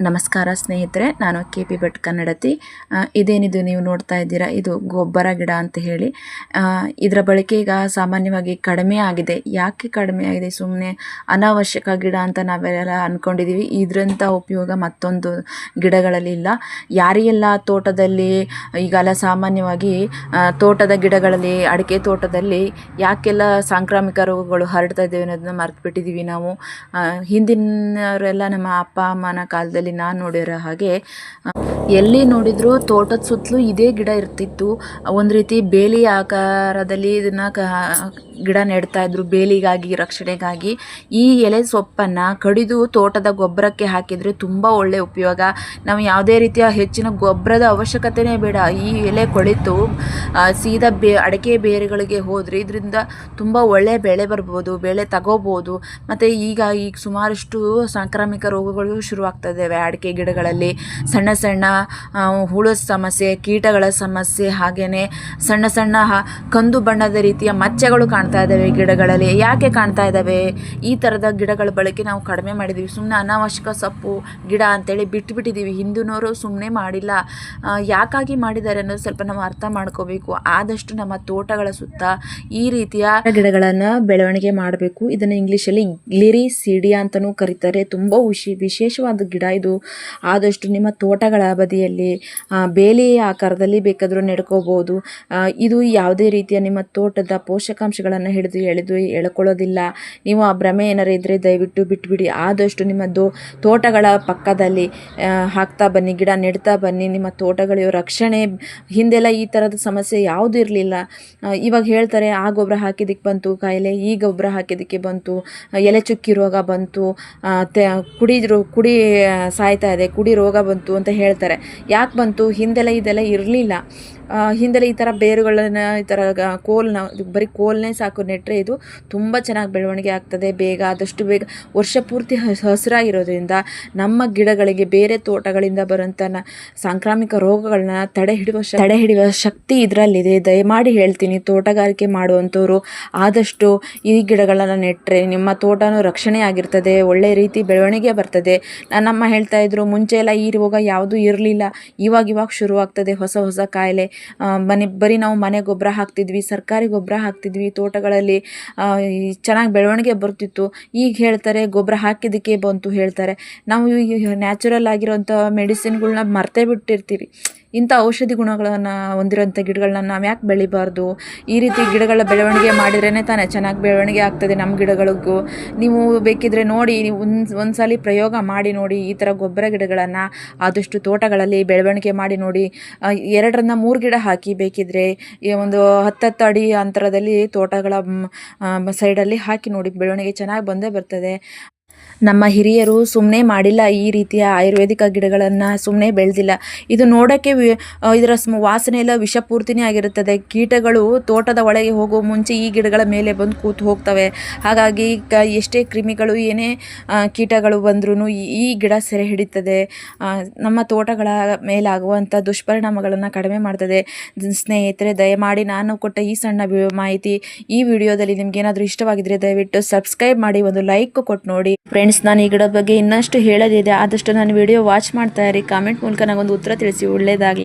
ನಮಸ್ಕಾರ ಸ್ನೇಹಿತರೆ, ನಾನು KP ಭಟ್ ಕನ್ನಡತಿ. ಇದೇನಿದು ನೀವು ನೋಡ್ತಾ ಇದ್ದೀರಾ, ಇದು ಗೊಬ್ಬರ ಗಿಡ ಅಂತ ಹೇಳಿ. ಇದರ ಬಳಕೆ ಈಗ ಸಾಮಾನ್ಯವಾಗಿ ಕಡಿಮೆ ಆಗಿದೆ. ಯಾಕೆ ಕಡಿಮೆ ಆಗಿದೆ? ಸುಮ್ಮನೆ ಅನಾವಶ್ಯಕ ಗಿಡ ಅಂತ ನಾವೆಲ್ಲ ಅಂದ್ಕೊಂಡಿದ್ದೀವಿ. ಇದರಂಥ ಉಪಯೋಗ ಮತ್ತೊಂದು ಗಿಡಗಳಲ್ಲಿ ಇಲ್ಲ. ಯಾರಿಗೆಲ್ಲ ತೋಟದಲ್ಲಿ ಈಗೆಲ್ಲ ಸಾಮಾನ್ಯವಾಗಿ ತೋಟದ ಗಿಡಗಳಲ್ಲಿ, ಅಡಿಕೆ ತೋಟದಲ್ಲಿ ಯಾಕೆಲ್ಲ ಸಾಂಕ್ರಾಮಿಕ ರೋಗಗಳು ಹರಡ್ತಾ ಇದ್ದೇವೆ ಅನ್ನೋದನ್ನ ಮರ್ತು ಬಿಟ್ಟಿದ್ದೀವಿ ನಾವು. ಹಿಂದಿನವರೆಲ್ಲ ನಮ್ಮ ಅಪ್ಪ ಅಮ್ಮನ ಕಾಲದಲ್ಲಿ ನಾನು ನೋಡಿರೋ ಹಾಗೆ ಎಲ್ಲಿ ನೋಡಿದ್ರು ತೋಟದ ಸುತ್ತಲೂ ಇದೇ ಗಿಡ ಇರ್ತಿತ್ತು. ಒಂದು ರೀತಿ ಬೇಲಿ ಆಕಾರದಲ್ಲಿ ಇದನ್ನ ಗಿಡ ನೆಡ್ತಾ ಇದ್ರು, ಬೇಲಿಗಾಗಿ, ರಕ್ಷಣೆಗಾಗಿ. ಈ ಎಲೆ ಸೊಪ್ಪನ್ನು ಕಡಿದು ತೋಟದ ಗೊಬ್ಬರಕ್ಕೆ ಹಾಕಿದರೆ ತುಂಬ ಒಳ್ಳೆ ಉಪಯೋಗ. ನಾವು ಯಾವುದೇ ರೀತಿಯ ಹೆಚ್ಚಿನ ಗೊಬ್ಬರದ ಅವಶ್ಯಕತೆನೇ ಬೇಡ. ಈ ಎಲೆ ಕೊಳಿತು ಸೀದಾ ಅಡಿಕೆ ಬೇರುಗಳಿಗೆ ಹೋದರೆ ಇದರಿಂದ ತುಂಬ ಒಳ್ಳೆ ಬೆಳೆ ಬರ್ಬೋದು, ಬೆಳೆ ತಗೋಬೋದು. ಮತ್ತು ಈಗ ಸುಮಾರಷ್ಟು ಸಾಂಕ್ರಾಮಿಕ ರೋಗಗಳು ಶುರುವಾಗ್ತಾ ಇದ್ದಾವೆ ಅಡಿಕೆ ಗಿಡಗಳಲ್ಲಿ. ಸಣ್ಣ ಸಣ್ಣ ಹುಳು ಸಮಸ್ಯೆ, ಕೀಟಗಳ ಸಮಸ್ಯೆ, ಹಾಗೆಯೇ ಸಣ್ಣ ಸಣ್ಣ ಕಂದು ಬಣ್ಣದ ರೀತಿಯ ಮಚ್ಚೆಗಳು ಕಾಣ್ತಾ ಇದ್ದಾವೆ ಗಿಡಗಳಲ್ಲಿ. ಯಾಕೆ ಕಾಣ್ತಾ ಇದ್ದಾವೆ? ಈ ಥರದ ಗಿಡಗಳ ಬಳಕೆ ನಾವು ಕಡಿಮೆ ಮಾಡಿದ್ದೀವಿ. ಸುಮ್ಮನೆ ಅನಾವಶ್ಯಕ ಸೊಪ್ಪು ಗಿಡ ಅಂತೇಳಿ ಬಿಟ್ಟುಬಿಟ್ಟಿದ್ದೀವಿ. ಹಿಂದಿನವರು ಸುಮ್ಮನೆ ಮಾಡಿಲ್ಲ. ಯಾಕಾಗಿ ಮಾಡಿದ್ದಾರೆ ಅನ್ನೋದು ಸ್ವಲ್ಪ ನಾವು ಅರ್ಥ ಮಾಡ್ಕೋಬೇಕು. ಆದಷ್ಟು ನಮ್ಮ ತೋಟಗಳ ಸುತ್ತ ಈ ರೀತಿಯ ಗಿಡಗಳನ್ನು ಬೆಳವಣಿಗೆ ಮಾಡಬೇಕು. ಇದನ್ನು ಇಂಗ್ಲೀಷಲ್ಲಿ ಗ್ಲಿರಿಸಿಡಿಯಾ ಅಂತಲೂ ಕರೀತಾರೆ. ತುಂಬ ವಿಶೇಷವಾದ ಗಿಡ ಇದು. ಆದಷ್ಟು ನಿಮ್ಮ ತೋಟಗಳ ಬದಿಯಲ್ಲಿ ಬೇಲಿ ಆಕಾರದಲ್ಲಿ ಬೇಕಾದರೂ ನೆಡ್ಕೋಬೋದು. ಇದು ಯಾವುದೇ ರೀತಿಯ ನಿಮ್ಮ ತೋಟದ ಪೋಷಕಾಂಶಗಳನ್ನು ಎಳ್ಕೊಳ್ಳೋದಿಲ್ಲ. ನೀವು ಆ ಭ್ರಮೆ ಏನಾರು ಇದ್ದರೆ ದಯವಿಟ್ಟು ಬಿಟ್ಬಿಡಿ. ಆದಷ್ಟು ನಿಮ್ಮ ತೋಟಗಳ ಪಕ್ಕದಲ್ಲಿ ಹಾಕ್ತಾ ಬನ್ನಿ, ಗಿಡ ನೆಡ್ತಾ ಬನ್ನಿ. ನಿಮ್ಮ ತೋಟಗಳ ರಕ್ಷಣೆ. ಹಿಂದೆಲ್ಲ ಈ ಥರದ ಸಮಸ್ಯೆ ಯಾವುದೂ ಇರಲಿಲ್ಲ. ಇವಾಗ ಹೇಳ್ತಾರೆ ಆ ಗೊಬ್ಬರ ಹಾಕಿದ್ದಕ್ಕೆ ಬಂತು ಕಾಯಿಲೆ, ಈ ಗೊಬ್ಬರ ಹಾಕಿದ್ದಕ್ಕೆ ಬಂತು ಎಲೆ ಚುಕ್ಕಿ ರೋಗ ಬಂತು, ಕುಡಿ ಸಾಯ್ತಾ ಇದೆ, ಕುಡಿ ರೋಗ ಬಂತು ಅಂತ ಹೇಳ್ತಾರೆ. ಯಾಕೆ ಬಂತು? ಹಿಂದೆಲ್ಲ ಇದೆಲ್ಲ ಇರಲಿಲ್ಲ. ಹಿಂದೆಲ್ಲ ಈ ಥರ ಬೇರುಗಳನ್ನ, ಈ ಥರ ಬರೀ ಕೋಲ್ನೇ ಸಾಕು ನೆಟ್ಟರೆ ಇದು ತುಂಬ ಚೆನ್ನಾಗಿ ಬೆಳವಣಿಗೆ ಆಗ್ತದೆ. ಆದಷ್ಟು ಬೇಗ ವರ್ಷ ಪೂರ್ತಿ ಹಸಿರಾಗಿರೋದ್ರಿಂದ ನಮ್ಮ ಗಿಡಗಳಿಗೆ ಬೇರೆ ತೋಟಗಳಿಂದ ಬರುವಂಥ ಸಾಂಕ್ರಾಮಿಕ ರೋಗಗಳನ್ನ ತಡೆ ಹಿಡಿಯುವ ಶಕ್ತಿ ಇದರಲ್ಲಿದೆ. ದಯಮಾಡಿ ಹೇಳ್ತೀನಿ, ತೋಟಗಾರಿಕೆ ಮಾಡುವಂಥವ್ರು ಆದಷ್ಟು ಈ ಗಿಡಗಳನ್ನು ನೆಟ್ಟರೆ ನಿಮ್ಮ ತೋಟನೂ ರಕ್ಷಣೆ ಆಗಿರ್ತದೆ, ಒಳ್ಳೆ ರೀತಿ ಬೆಳವಣಿಗೆ ಬರ್ತದೆ. ನನ್ನಮ್ಮ ಹೇಳ್ತಾ ಇದ್ರು, ಮುಂಚೆ ಎಲ್ಲ ಈ ರೋಗ ಯಾವುದೂ ಇರಲಿಲ್ಲ, ಇವಾಗ ಶುರುವಾಗ್ತದೆ ಹೊಸ ಕಾಯಿಲೆ. ಬರೀ ನಾವು ಮನೆ ಗೊಬ್ಬರ ಹಾಕ್ತಿದ್ವಿ, ಸರ್ಕಾರಿ ಗೊಬ್ಬರ ಹಾಕ್ತಿದ್ವಿ, ತೋಟಗಳಲ್ಲಿ ಚೆನ್ನಾಗಿ ಬೆಳವಣಿಗೆ ಬರ್ತಿತ್ತು. ಈಗ ಹೇಳ್ತಾರೆ ಗೊಬ್ಬರ ಹಾಕಿದ್ದಕ್ಕೆ ಬಂತು ಹೇಳ್ತಾರೆ. ನಾವು ನ್ಯಾಚುರಲ್ ಆಗಿರೋಂಥ ಮೆಡಿಸಿನ್ಗಳನ್ನ ಮರ್ತೇ ಬಿಟ್ಟಿರ್ತೀವಿ. ಇಂಥ ಔಷಧಿ ಗುಣಗಳನ್ನು ಹೊಂದಿರೋಂಥ ಗಿಡಗಳನ್ನ ನಾವು ಯಾಕೆ ಬೆಳಿಬಾರ್ದು? ಈ ರೀತಿ ಗಿಡಗಳ ಬೆಳವಣಿಗೆ ಮಾಡಿದ್ರೇ ತಾನೇ ಚೆನ್ನಾಗಿ ಬೆಳವಣಿಗೆ ಆಗ್ತದೆ ನಮ್ಮ ಗಿಡಗಳಿಗೂ. ನೀವು ಬೇಕಿದ್ರೆ ನೋಡಿ, ನೀವು ಒಂದ್ಸಲ ಪ್ರಯೋಗ ಮಾಡಿ ನೋಡಿ. ಈ ಥರ ಗೊಬ್ಬರ ಗಿಡಗಳನ್ನು ಆದಷ್ಟು ತೋಟಗಳಲ್ಲಿ ಬೆಳವಣಿಗೆ ಮಾಡಿ ನೋಡಿ. 2-3 ಗಿಡ ಹಾಕಿ, ಬೇಕಿದ್ರೆ ಒಂದು 10 ಅಡಿ ಅಂತರದಲ್ಲಿ ತೋಟಗಳ ಸೈಡಲ್ಲಿ ಹಾಕಿ ನೋಡಿ, ಬೆಳವಣಿಗೆ ಚೆನ್ನಾಗಿ ಬಂದೇ ಬರ್ತದೆ. ನಮ್ಮ ಹಿರಿಯರು ಸುಮ್ಮನೆ ಮಾಡಿಲ್ಲ. ಈ ರೀತಿಯ ಆಯುರ್ವೇದಿಕ ಗಿಡಗಳನ್ನು ಸುಮ್ಮನೆ ಬೆಳೆದಿಲ್ಲ. ಇದು ನೋಡೋಕ್ಕೆ ಇದರ ವಾಸನೆ ಎಲ್ಲ ವಿಷಪೂರ್ತಿನೇ ಆಗಿರುತ್ತದೆ. ಕೀಟಗಳು ತೋಟದ ಒಳಗೆ ಹೋಗೋ ಮುಂಚೆ ಈ ಗಿಡಗಳ ಮೇಲೆ ಬಂದು ಕೂತು ಹೋಗ್ತವೆ. ಹಾಗಾಗಿ ಎಷ್ಟೇ ಕ್ರಿಮಿಗಳು, ಏನೇ ಕೀಟಗಳು ಬಂದ್ರೂ ಈ ಗಿಡ ಸೆರೆ ಹಿಡಿತದೆ. ನಮ್ಮ ತೋಟಗಳ ಮೇಲಾಗುವಂಥ ದುಷ್ಪರಿಣಾಮಗಳನ್ನು ಕಡಿಮೆ ಮಾಡ್ತದೆ. ಸ್ನೇಹಿತರೆ, ದಯಮಾಡಿ ನಾನು ಕೊಟ್ಟ ಈ ಸಣ್ಣ ಮಾಹಿತಿ ಈ ವಿಡಿಯೋದಲ್ಲಿ ನಿಮ್ಗೇನಾದರೂ ಇಷ್ಟವಾಗಿದ್ದರೆ ದಯವಿಟ್ಟು ಸಬ್ಸ್ಕ್ರೈಬ್ ಮಾಡಿ, ಒಂದು ಲೈಕ್ ಕೊಟ್ಟು ನೋಡಿ. ಫ್ರೆಂಡ್ಸ್, ನಾನು ಈ ಗಿಡದ ಬಗ್ಗೆ ಇನ್ನಷ್ಟು ಹೇಳೋದಿದೆ. ಆದಷ್ಟು ನಾನು ವಿಡಿಯೋ ವಾಚ್ ಮಾಡ್ತಾ ಇರಿ. ಕಾಮೆಂಟ್ ಮೂಲಕ ನನಗೊಂದು ಉತ್ತರ ತಿಳಿಸಿ. ಒಳ್ಳೆಯದಾಗಲಿ.